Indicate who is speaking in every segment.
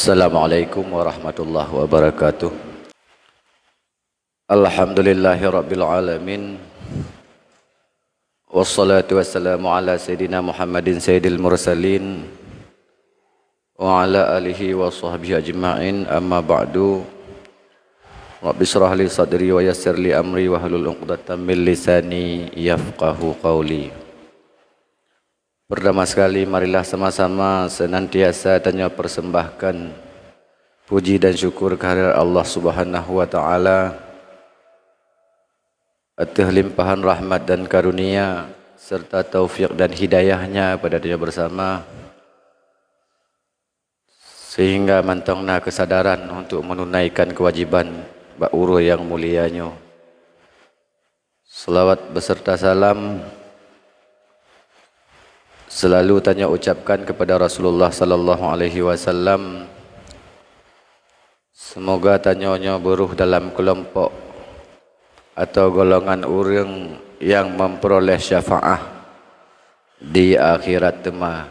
Speaker 1: Assalamualaikum warahmatullahi wabarakatuh. Alhamdulillahi rabbil alamin. Wassalatu wassalamu ala sayyidina Muhammadin sayyidil mursalin wa ala alihi wa sahbihi ajma'in, amma ba'du. Rabbi shrah li sadri wa yassir li amri wa hlul 'uqdatam min lisani yafqahu qawli. Pertama sekali marilah sama-sama senantiasa tanya persembahkan puji dan syukur kehadirat Allah Subhanahu wa taala atas limpahan rahmat dan karunia serta taufik dan hidayahnya pada dia bersama, sehingga mantongna kesadaran untuk menunaikan kewajiban bak uru yang mulianya. Selawat beserta salam selalu tanya ucapkan kepada Rasulullah sallallahu alaihi wasallam. Semoga tanyanya beruh dalam kelompok atau golongan orang yang memperoleh syafaah di akhirat tema,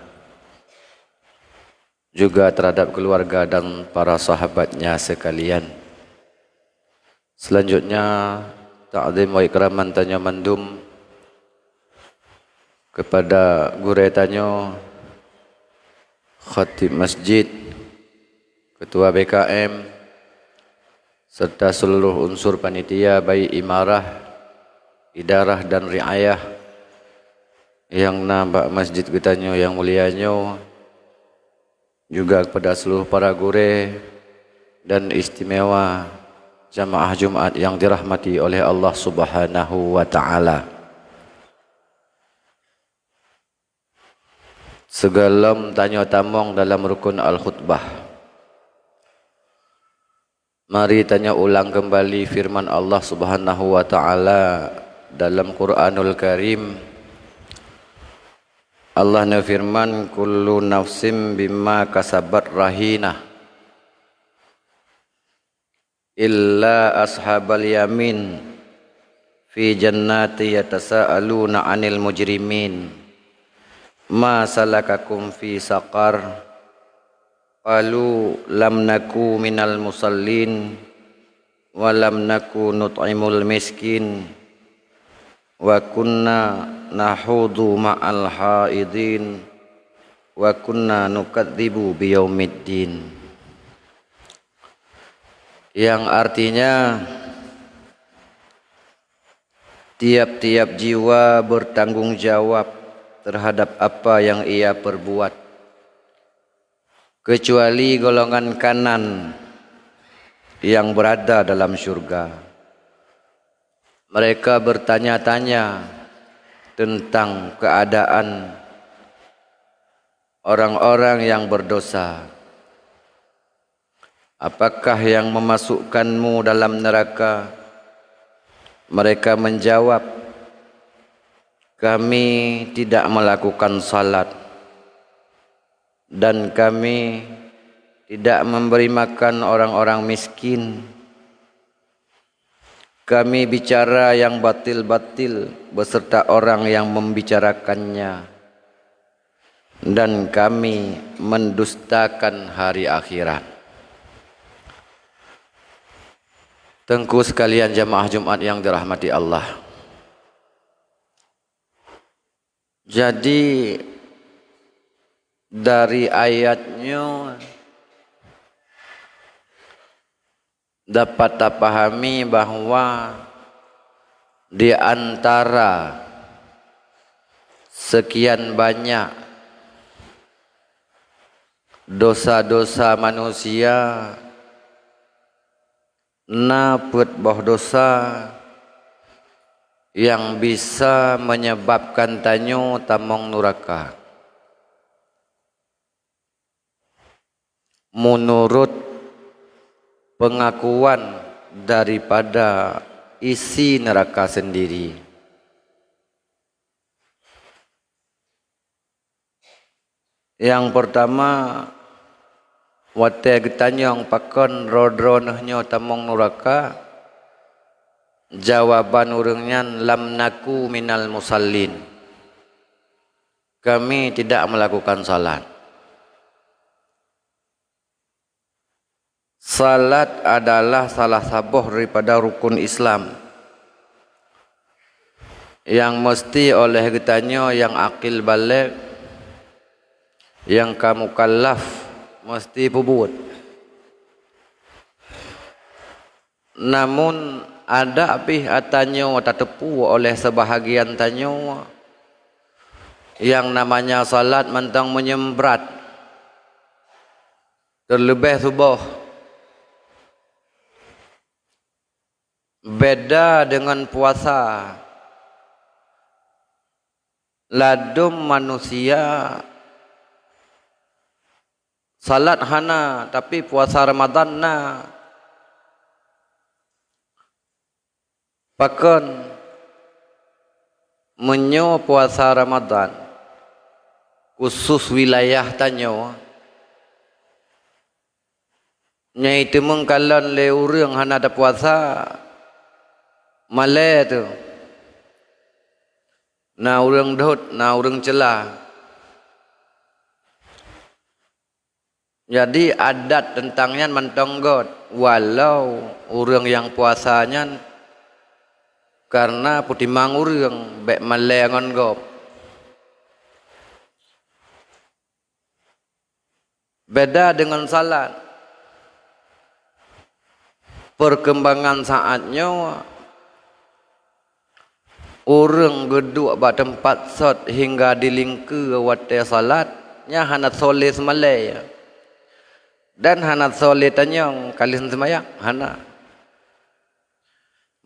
Speaker 1: juga terhadap keluarga dan para sahabatnya sekalian. Selanjutnya ta'zim wa ikraman tanya mandum kepada guretanyo khatib masjid, ketua BKM, serta seluruh unsur panitia baik imarah, idarah dan riayah yang nampak masjid ketanyo yang mulianyo, juga kepada seluruh para gure dan istimewa jamaah Jumat yang dirahmati oleh Allah Subhanahu wa taala. Segalam tanya tamong dalam rukun al-khutbah. Mari tanya ulang kembali firman Allah Subhanahu wa taala dalam Quranul Karim. Allah nafirman, kullu nafsim bima kasabat rahinah illa ashabal yamin fi jannati yatasaaluna 'anil mujrimin ma salakakum fi saqar qalu lam naku minal musallin wa lam naku nut'imul miskin wa kunna nahudu ma'al haidin wa kunna nukadzibu biyaumiddin, yang artinya tiap-tiap jiwa bertanggung jawab terhadap apa yang ia perbuat, kecuali golongan kanan yang berada dalam syurga. Mereka bertanya-tanya tentang keadaan orang-orang yang berdosa. Apakah yang memasukkanmu dalam neraka? Mereka menjawab, kami tidak melakukan salat dan kami tidak memberi makan orang-orang miskin. Kami bicara yang batil-batil beserta orang yang membicarakannya, dan kami mendustakan hari akhirat. Tengku sekalian jamaah Jumat yang dirahmati Allah. Jadi dari ayatnya dapat terpahami bahwa di antara sekian banyak dosa-dosa manusia, naput boh dosa yang bisa menyebabkan tanyo tamong neraka. Menurut pengakuan daripada isi neraka sendiri. Yang pertama, wate getanyong pakon rodronahnya tamong neraka. Jawaban orangnya lam naku minal musallin. Kami tidak melakukan salat. Salat adalah salah satu daripada rukun Islam yang mesti oleh kitanya yang akil balik, yang kamu kalaf mesti buat. Namun ada pih atanyo tatepu oleh sebahagian tanyo yang namanya salat mentang menyembrat terlebih subuh. Beda dengan puasa. Ladum manusia salat hana tapi puasa Ramadan na. Pakon menyo puasa Ramadan khusus wilayah tanyo nyai temung kalon le urang hana ada puasa male tu na urang dot na urang celah. Jadi adat tentangnya mentonggot walau urang yang puasanya karena putimang urang bek male ngon gop. Beda dengan salat. Perkembangan saatnya orang geduk ba tempat sot hingga dilingke wate salatnya hanat soleh semalai. Dan hanat soleh tanyong kalian semayang hana.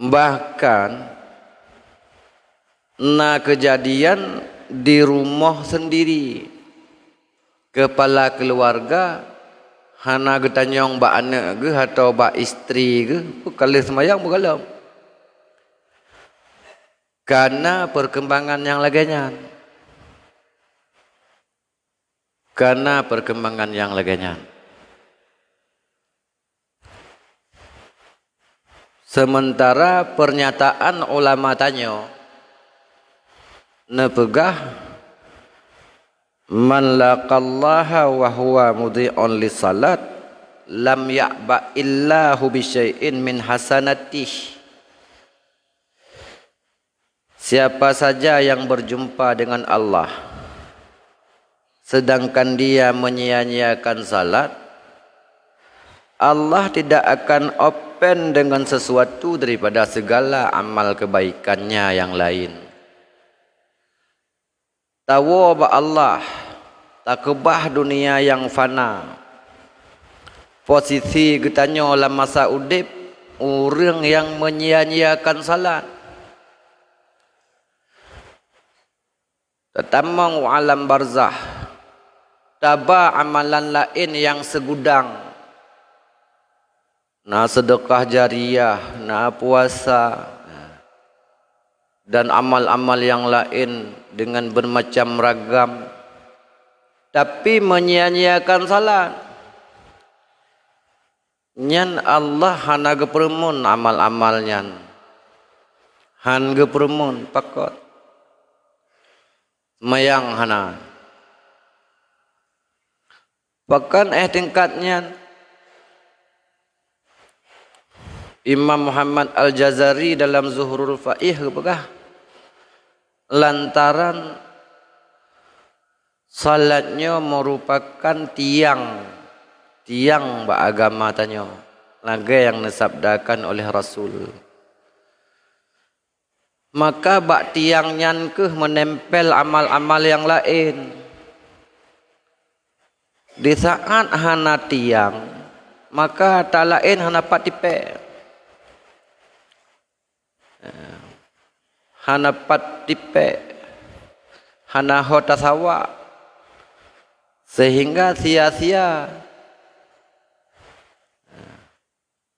Speaker 1: Bahkan na kejadian di rumah sendiri kepala keluarga hana getanyong ba anak ge atau ba istri ge kalian semayang begalam. Karena perkembangan yang laganya. Karena perkembangan yang laganya. Sementara pernyataan ulama tanyo nepegah man laqallaha wa huwa mudhi'un lisalat lam ya'ba illahu bi syai'in min hasanatih. Siapa saja yang berjumpa dengan Allah sedangkan dia menyia-nyiakan salat, Allah tidak akan open dengan sesuatu daripada segala amal kebaikannya yang lain. Tahu ba Allah takubah dunia yang fana. Posisi getanyo dalam masa udip orang yang menyia-nyiakan salat. Tetamang alam barzah. Taba amalan lain yang segudang. Na sedekah jariah, na puasa dan amal-amal yang lain dengan bermacam ragam, tapi menyia-nyiakan salat. Nyan Allah hana gepermun amal-amal nyan, han gepermun pakot mayang hana. Bahkan tingkatnya Imam Muhammad Al-Jazari dalam Zuhrul Fa'ih begah lantaran salatnya merupakan tiang beragama tanya laga yang disabdakan oleh Rasul, maka bak tiang nyan ke menempel amal-amal yang lain. Di saat hana tiang maka tak lain hana patipe, hana patipe, hana hota sawa, sehingga sia-sia.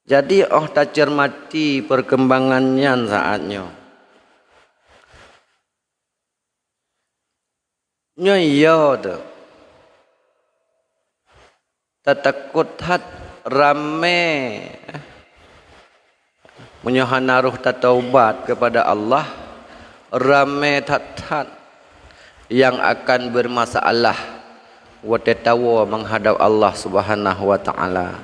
Speaker 1: Jadi tak cermati perkembangannya saatnya. Nyoyo tu tatakut hat rame menyohana ruh taubat kepada Allah, rame tat yang akan bermasalah watetawa menghadap Allah Subhanahu wa taala.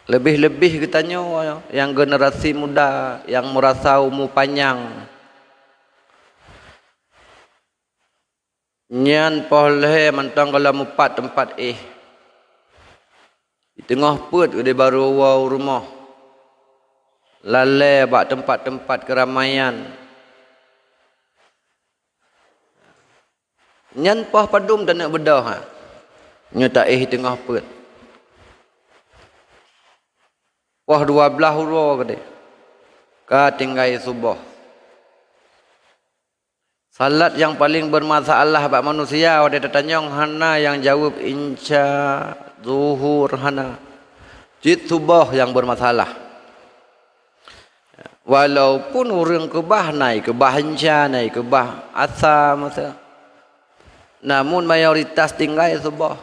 Speaker 1: Lebih-lebih katanya yang generasi muda yang merasa umur panjang. Nyan pohle mentang kalau mupat tempat di tengah put dia baru wow rumah. Lalai bak tempat-tempat keramaian. Nyan poh padum dan nak bedah ha. Nyo tak tengah put. Poh 12 huruf ke dia. Ka tinggai subuh. Salat yang paling bermasalah bak manusia dia tanyong hana yang jawab insya zuhur hana. Jid subuh yang bermasalah. Walaupun orang kebah naik kebah insya naik kebah asa masa. Namun mayoritas tinggai subuh.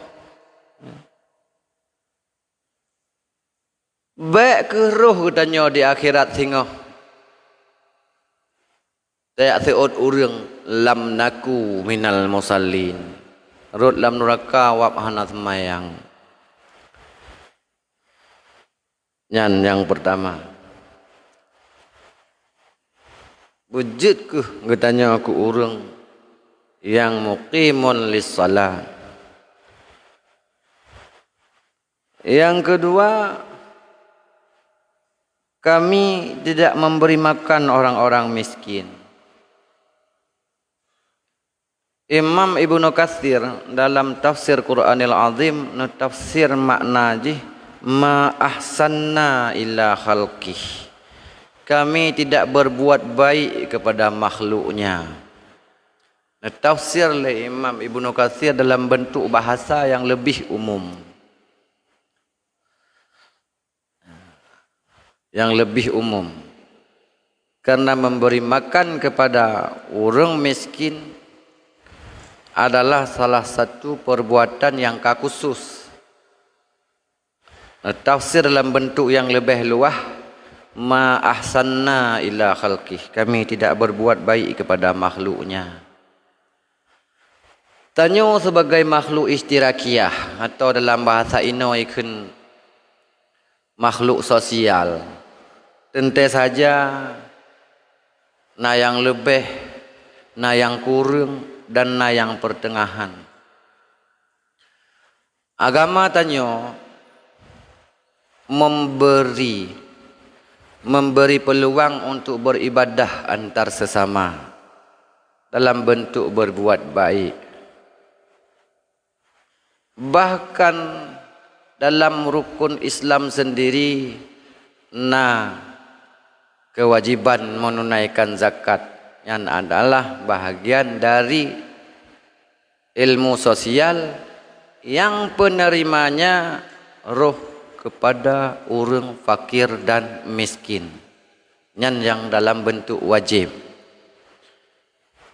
Speaker 1: Baik ke roh katanya di akhirat singa. Saya seot urang lam naku minal musallin. Rut lam neraka wab hana semayang. Yang pertama. Wujud ke katanya aku urang yang muqimun lis salat. Yang kedua, kami tidak memberi makan orang-orang miskin. Imam Ibnu Katsir dalam tafsir Quranil Azim tafsir makna jih ma ahsanna illa khalqih. Kami tidak berbuat baik kepada makhluknya. Tafsir oleh Imam Ibnu Katsir dalam bentuk bahasa yang lebih umum. Yang lebih umum. Karena memberi makan kepada orang miskin adalah salah satu perbuatan yang khusus. Tafsir dalam bentuk yang lebih luas, ma ahsanna ila khalqih. Kami tidak berbuat baik kepada makhluknya. Tanyo sebagai makhluk istirakiyah atau dalam bahasa Ino ikun makhluk sosial. Tentu saja na yang lebih, na yang kurang dan na yang pertengahan. Agama tanyo memberi peluang untuk beribadah antar sesama dalam bentuk berbuat baik. Bahkan dalam rukun Islam sendiri kewajiban menunaikan zakat yang adalah bahagian dari ilmu sosial yang penerimanya roh kepada orang fakir dan miskin yang dalam bentuk wajib.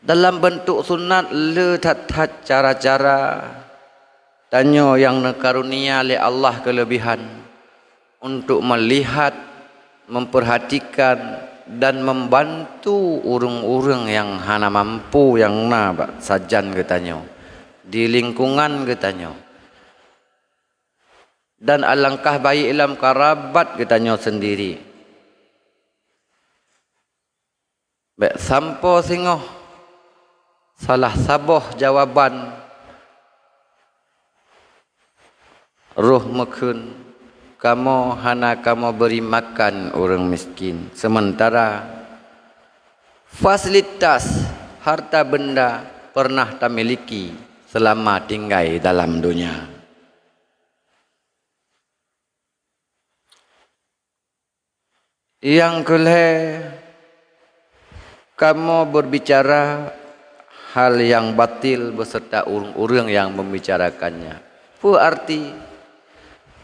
Speaker 1: Dalam bentuk sunat letat cara-cara tanyo yang nekarunia oleh Allah kelebihan untuk melihat, memperhatikan dan membantu urang-urang yang hana mampu yang sajan katanya di lingkungan katanya. Dan alangkah baik ilam karabat katanya sendiri. Baik sampo singoh salah saboh jawaban ruh mekun kamu hana kamu beri makan orang miskin, sementara fasilitas harta benda pernah tak miliki selama tinggal dalam dunia. Yang kelih kamu berbicara hal yang batil beserta orang-orang yang membicarakannya. Apa arti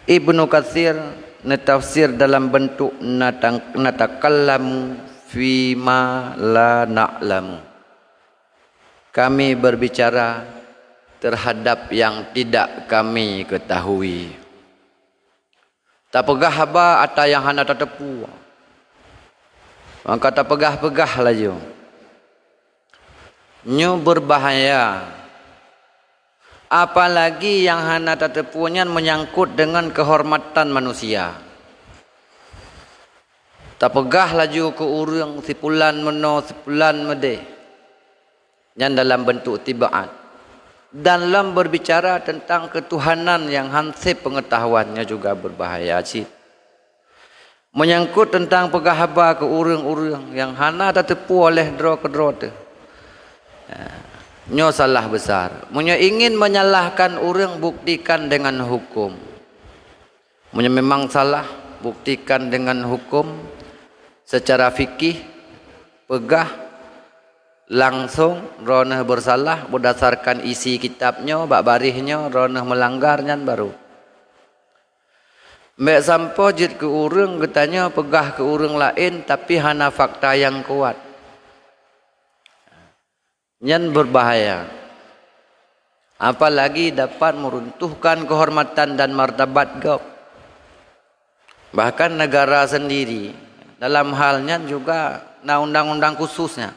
Speaker 1: Ibnu Katsir netafsir dalam bentuk natakallamu fima la na'lamu. Kami berbicara terhadap yang tidak kami ketahui. Tak pegah haba atau yang hana tetepu. Maka tak pegah-pegah laju. Nyu berbahaya. Apalagi yang hana tetepunya menyangkut dengan kehormatan manusia. tak pegah laju ke urang sipulan meno sipulan mede yang dalam bentuk tibaat dan dalam berbicara tentang ketuhanan yang hansip pengetahuannya juga berbahaya sih. Menyangkut tentang pegah haba ke urang-urang yang hana tak tepu oleh dro ke dro tu. Nyo salah besar. Munyo ingin menyalahkan urang buktikan dengan hukum. Munyo memang salah buktikan dengan hukum secara fikih pegah langsung ronah bersalah berdasarkan isi kitabnya bak barihnya ronah melanggarnya baru. Mek sampo jid ke urang katanya pegah ke urang lain tapi hana fakta yang kuat. Yang berbahaya. Apalagi dapat meruntuhkan kehormatan dan martabat gop. Bahkan negara sendiri dalam halnya juga undang-undang khususnya.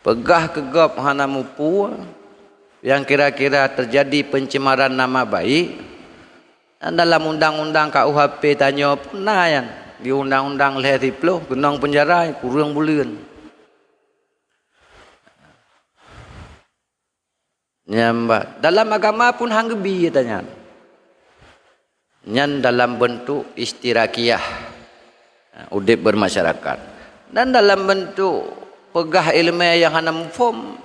Speaker 1: Pegah ke gop hana mupu yang kira-kira terjadi pencemaran nama baik. Dan dalam undang-undang KUHP tanya pernah yang di undang-undang leh riploh genang penjara kurang bulan. Nyamba dalam agama pun hanggebi tanya. Nyan dalam bentuk istirakiyah udip bermasyarakat dan dalam bentuk pegah ilmu yang hana mufhum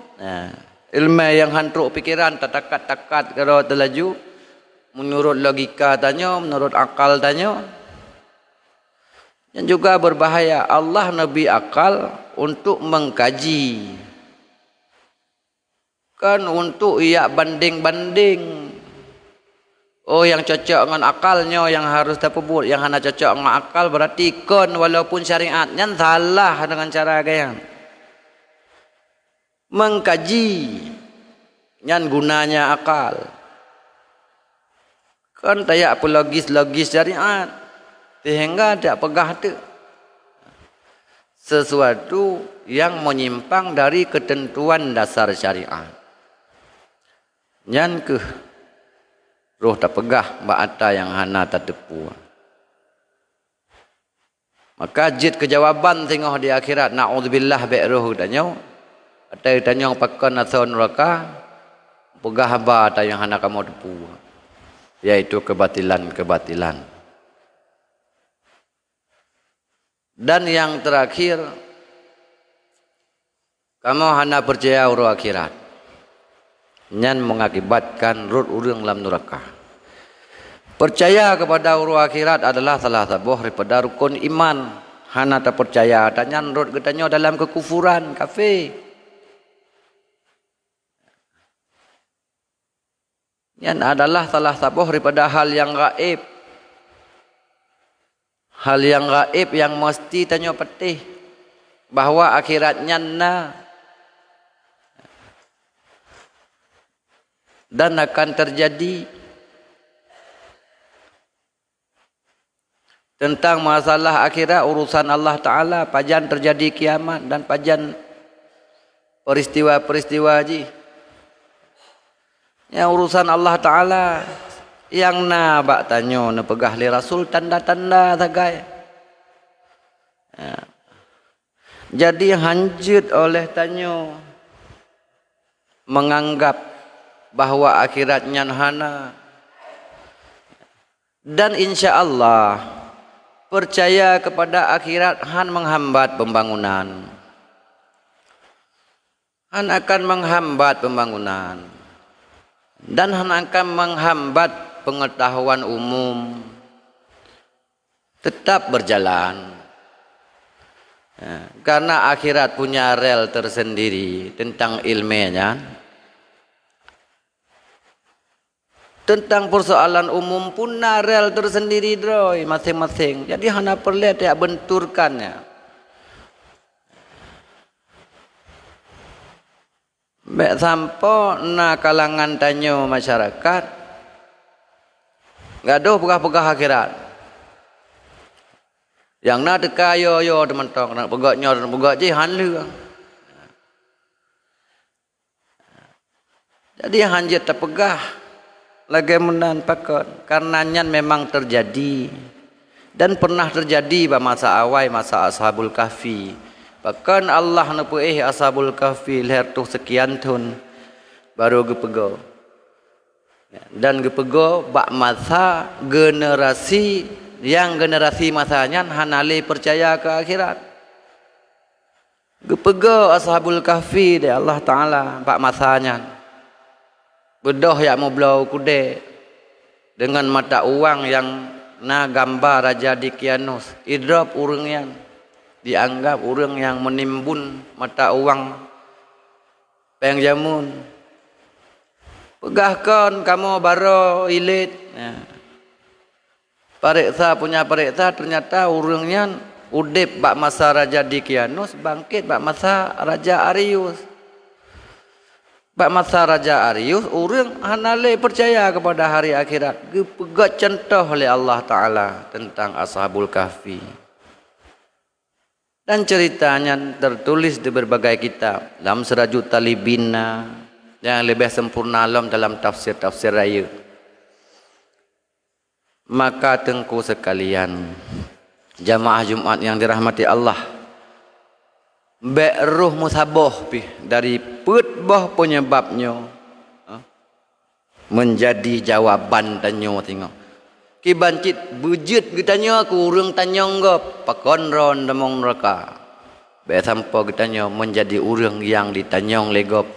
Speaker 1: ilmu yang hantruk pikiran takat-takat kalau terlaju menurut logika tanya, menurut akal tanya. Yang juga berbahaya, Allah nabi akal untuk mengkaji. Kan untuk ia banding-banding. Oh yang cocok dengan akalnya yang harus terpebut, yang hanya cocok dengan akal berarti kon walaupun syariatnya salah dengan cara gaya. Mengkaji yang gunanya akal. Kan tayak apa logis syariat sehingga tak pegah tu sesuatu yang menyimpang dari ketentuan dasar syariat. Nyan ke roh tak pegah ba'ata yang hana tak tepu. Maka jid kejawaban tengok di akhirat na'udzubillah bi'ruh danyo atau danyo pakon atau neraka pegah haba atau yang hana kamu tepu. Yaitu kebatilan-kebatilan. Dan yang terakhir, kamu hanya percaya urut akhirat. Yang mengakibatkan rut urang dalam neraka. Percaya kepada urut akhirat adalah salah satu daripada rukun iman. Hana tak percaya, tanya rut katanya dalam kekufuran, kafir. Yang adalah salah satu daripada hal yang gaib. Hal yang gaib yang mesti tanya petih. Bahawa akhiratnya na. Dan akan terjadi. Tentang masalah akhirat urusan Allah Ta'ala. Pajan terjadi kiamat dan pajan peristiwa-peristiwa haji. Yang urusan Allah Ta'ala yang bak tanyo na pegah li Rasul tanda-tanda tagai. Jadi hanjut oleh tanyo menganggap bahawa akhiratnya hana. Dan insya Allah percaya kepada akhirat han menghambat pembangunan. Han akan menghambat pembangunan. Dan akan menghambat pengetahuan umum tetap berjalan karena akhirat punya rel tersendiri tentang ilmunya. Tentang persoalan umum pun rel tersendiri droy masing-masing. Jadi hana perlu dia benturkannya. Mek sampo na kalangan tanyo masyarakat gaduh pegah-pegah akhirat. Yang na teka yo teman-teman nak pegaknya dan pegak je hanlu. Jadi hanjat terpegah lagi menan pakon karenanya memang terjadi Dan pernah terjadi pada masa awal, masa Ashabul Kahfi. Bahkan Allah napuih Ashabul Kahfi leher tu sekian tahun baru gepego. Dan gepego bak masa generasi yang generasi masanya hanali percaya ke akhirat. Gepego Ashabul Kahfi de Allah Taala bak masanya. Bedoh yang mau belau kude dengan mata uang yang na gambar Raja Dikianus. Idrab urang yang dianggap orang yang menimbun mata uang peng jamun. Pegahkan kamu baro ilit. Periksa punya periksa ternyata orangnya udip bak masa Raja Dikianus, bangkit bak masa Raja Arius. Bak masa Raja Arius orang hanale percaya kepada hari akhirat. Pegat contoh oleh Allah Taala tentang Ashabul Kahfi. Dan ceritanya tertulis di berbagai kitab. Dalam Sirajul Talibina yang lebih sempurna dalam tafsir-tafsir raya. Maka tengku sekalian, jamaah Jumat yang dirahmati Allah, beruh musabah dari putbah penyebabnya menjadi jawaban tanya tengok. Ki bancit bujut kitanya ku urang tanyong gop pakon ron demong neraka. Be sampo kitanya menjadi urang yang ditanyong legop.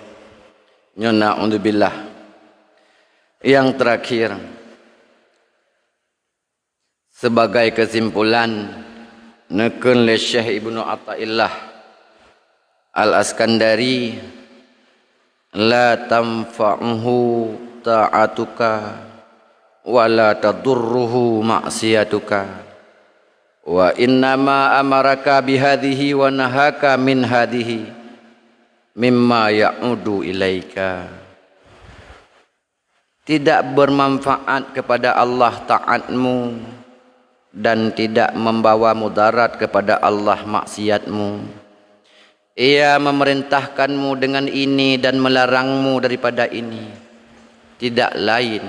Speaker 1: Nyona undubillah. Yang terakhir sebagai kesimpulan nekun le Syekh Ibnu Athaillah Al-Askandari, la tanfa'uhu ta'atuka wa la tadurruhu ma'siyatuka wa innama amaraka bihadhihi wa nahaka min hadhihi mimma ya'udu ilaika. Tidak bermanfaat kepada Allah taatmu dan tidak membawa mudarat kepada Allah maksiatmu. Ia memerintahkanmu dengan ini dan melarangmu daripada ini. Tidak lain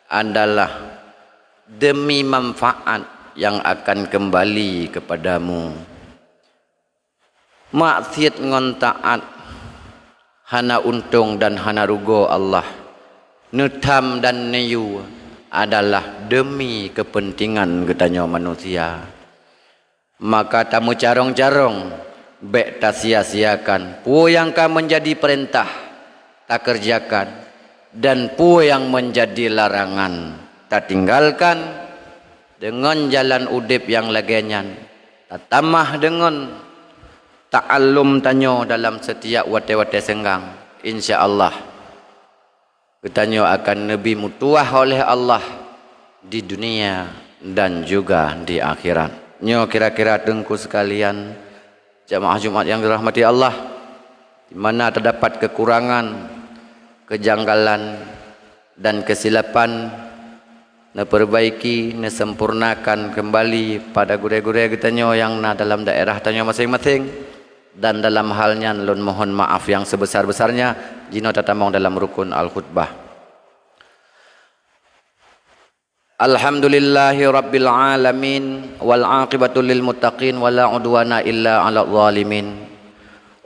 Speaker 1: adalah demi manfaat yang akan kembali kepadamu. Maksiat ngon taat hana untung dan hana rugo Allah. Nutam dan neyu adalah demi kepentingan ketanya manusia. Maka tamu carong-carong bek tak sia-siakan. Pu yang kan menjadi perintah tak kerjakan, dan pu yang menjadi larangan tak tinggalkan. Dengan jalan udip yang lagenyan, tak tamah dengan ta'allum tanyo dalam setiap wate-wate senggang. InsyaAllah ketanyo akan lebih mutuah oleh Allah di dunia dan juga di akhirat. Nyo kira-kira tengku sekalian, jamaah Jumat yang dirahmati Allah, di mana terdapat kekurangan, kejanggalan dan kesilapan, perbaiki, sempurnakan kembali pada gure-gure kitanya yang dalam daerah tanya masing-masing, dan dalam halnya lun mohon maaf yang sebesar-besarnya jino tatamong dalam rukun al-khutbah. Alhamdulillahi rabbil alamin wal aqibatu lil muttaqin wala udwana illa 'alal zalimin.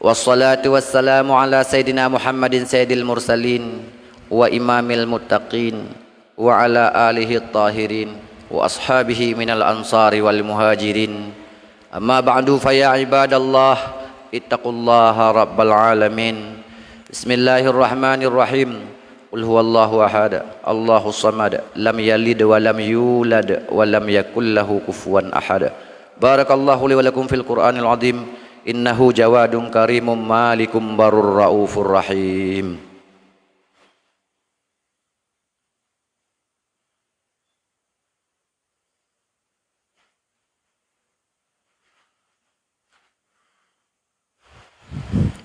Speaker 1: Wassalatu wassalamu ala sayidina Muhammadin sayyidil mursalin wa imamil muttaqin wa ala alihi at-tahirin wa ashabihi minal ansari wal muhajirin. Amma ba'du fa ya ibadallah ittaqullaha rabbal alamin. Bismillahirrahmanirrahim. Qul huwallahu ahad, Allahus samad, lam yalid wa lam yulad wa lam yakul lahu kufuwan ahad. Barakallahu li wa lakum fil Qur'anil azim. Innahu jawadun karimun malikum barur raufur rahim.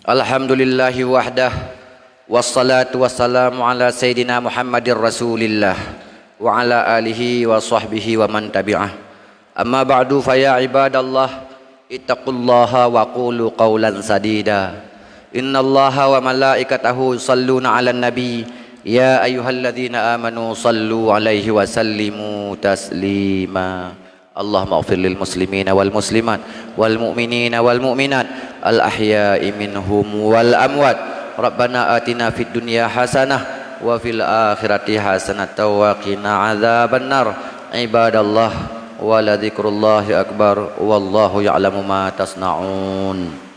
Speaker 1: Alhamdulillahi wahdah, wassalatu wassalamu ala sayyidina Muhammadir Rasulillah wa ala alihi wa sahbihi wa man tabi'ah. Amma ba'du fa ya ibadallah ittaqullaha wa qulu qawlan sadida. Innallaha wa malaikatahu yusalluna 'alan nabi ya ayyuhalladzina amanu sallu 'alaihi wa sallimu taslima. اللهم اغفر للمسلمين والمسلمات والمؤمنين والمؤمنات الأحياء منهم والأموات ربنا آتنا في الدنيا حسنة وفي الآخرة حسنة وقنا عذاب النار عباد الله ولذكر الله أكبر والله يعلم ما تصنعون